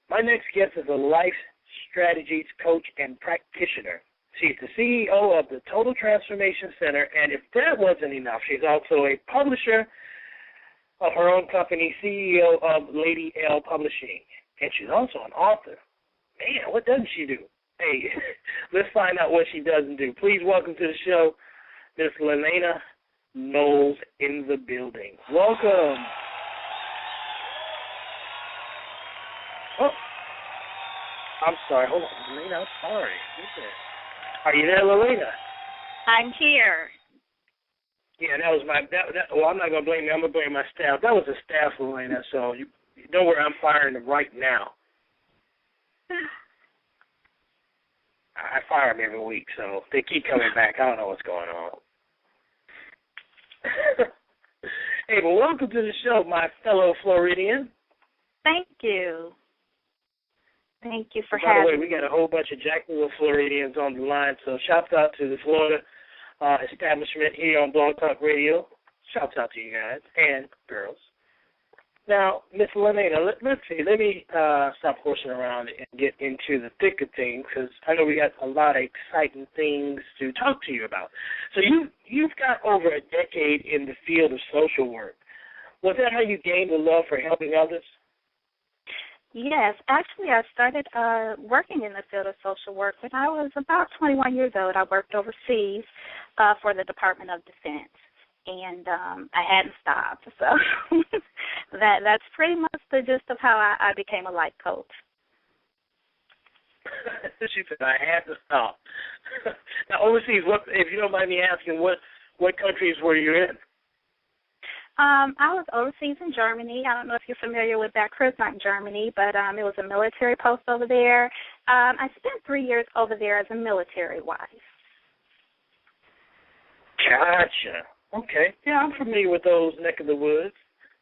My next guest is a life strategies coach and practitioner. She's the CEO of the Total Transformation Center, and if that wasn't enough, she's also a publisher of her own company, CEO of Lady L Publishing, and she's also an author. Man, what doesn't she do? Hey, let's find out what she doesn't do. Please welcome to the show, Miss Lalaina Knowles in the building. Welcome. Oh, I'm sorry. Hold on, Lalaina. I'm sorry. Are you there, Lalaina? I'm here. Yeah, that was well, I'm not going to blame you. I'm going to blame my staff. That was the staff, Lalaina, so you don't worry. I'm firing them right now. I fire them every week, so they keep coming back. I don't know what's going on. Hey, well, welcome to the show, my fellow Floridian. Thank you. Thank you for having me. By the way, we got a whole bunch of Jacksonville Floridians on the line, so shouts out to the Florida establishment here on Blog Talk Radio. Shouts out to you guys and girls. Now, Miss Lalaina, let's see. Let me stop horsing around and get into the thick of things, because I know we got a lot of exciting things to talk to you about. So you've got over a decade in the field of social work. Was that how you gained the love for helping others? Yes. Actually, I started working in the field of social work when I was about 21 years old. I worked overseas for the Department of Defense. And I hadn't stopped. So that's pretty much the gist of how I became a life coach. She said, I had to stop. Now, overseas, if you don't mind me asking, what countries were you in? I was overseas in Germany. I don't know if you're familiar with that, Kreuzberg, Germany, but it was a military post over there. I spent 3 years over there as a military wife. Gotcha. Okay. Yeah, I'm familiar with those neck of the woods.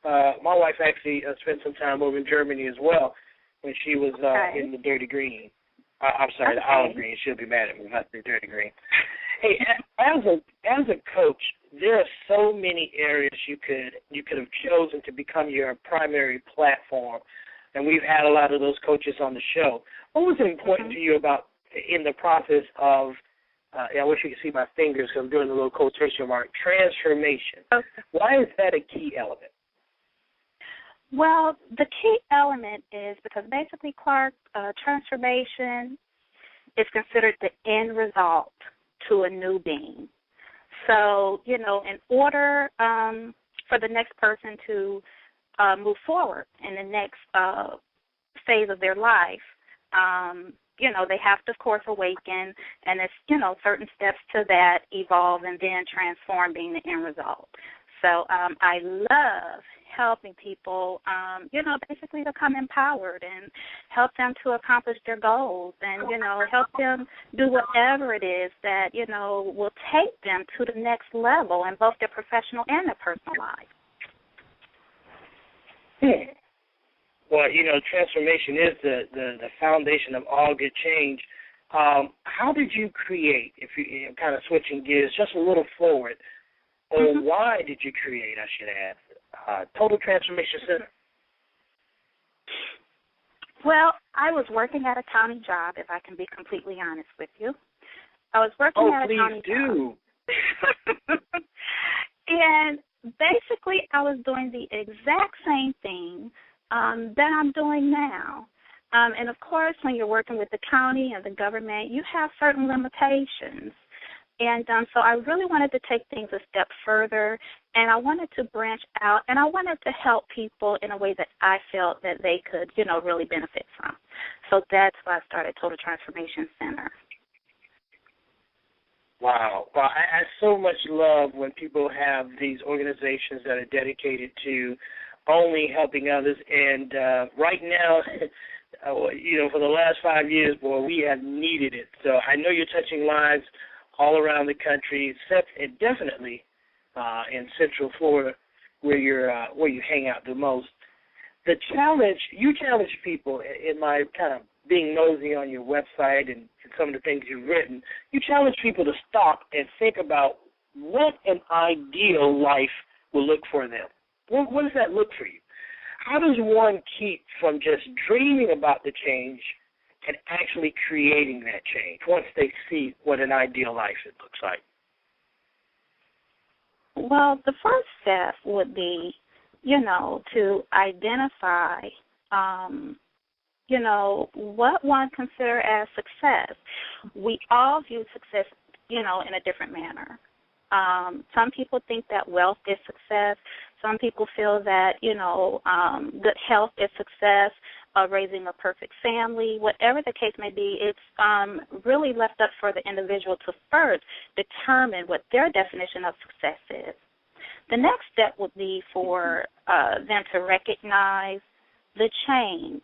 My wife actually spent some time over in Germany as well when she was in the dirty green. I'm sorry, the olive green. She'll be mad at me, not the dirty green. Hey, as a coach, there are so many areas you could have chosen to become your primary platform, and we've had a lot of those coaches on the show. What was important to you about in the process of I wish you could see my fingers because I'm doing a little quotation mark, transformation? Okay. Why is that a key element? Well, the key element is because basically, Clark, transformation is considered the end result to a new being. So, in order for the next person to move forward in the next phase of their life, they have to, of course, awaken, and it's, certain steps to that, evolve, and then transform being the end result. So I love helping people, basically become empowered and help them to accomplish their goals and, help them do whatever it is that, will take them to the next level in both their professional and their personal life. Well, transformation is the foundation of all good change. How did you create, if you kind of switching gears just a little forward, or why did you create, I should ask, Total Transformation Center? Well, I was working at a county job, if I can be completely honest with you. I was working at a county job. Oh, please do. And basically I was doing the exact same thing that I'm doing now. And, of course, when you're working with the county and the government, you have certain limitations. And so I really wanted to take things a step further, and I wanted to branch out, and I wanted to help people in a way that I felt that they could, really benefit from. So that's why I started Total Transformation Center. Wow. Well, I so much love when people have these organizations that are dedicated to only helping others. And right now, for the last 5 years, boy, we have needed it. So I know you're touching lives all around the country, except and definitely in Central Florida, where you hang out the most. The challenge, you challenge people in my kind of being nosy on your website and some of the things you've written, you challenge people to stop and think about what an ideal life will look for them. What does that look for you? how does one keep from just dreaming about the change and actually creating that change once they see what an ideal life it looks like? Well, the first step would be, to identify, what one consider as success. We all view success, in a different manner. Some people think that wealth is success. Some people feel that, good health is success, raising a perfect family. Whatever the case may be, it's really left up for the individual to first determine what their definition of success is. The next step would be for them to recognize the change.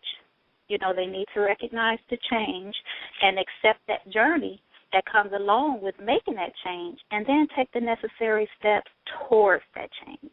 They need to recognize the change and accept that journey that comes along with making that change, and then take the necessary steps towards that change.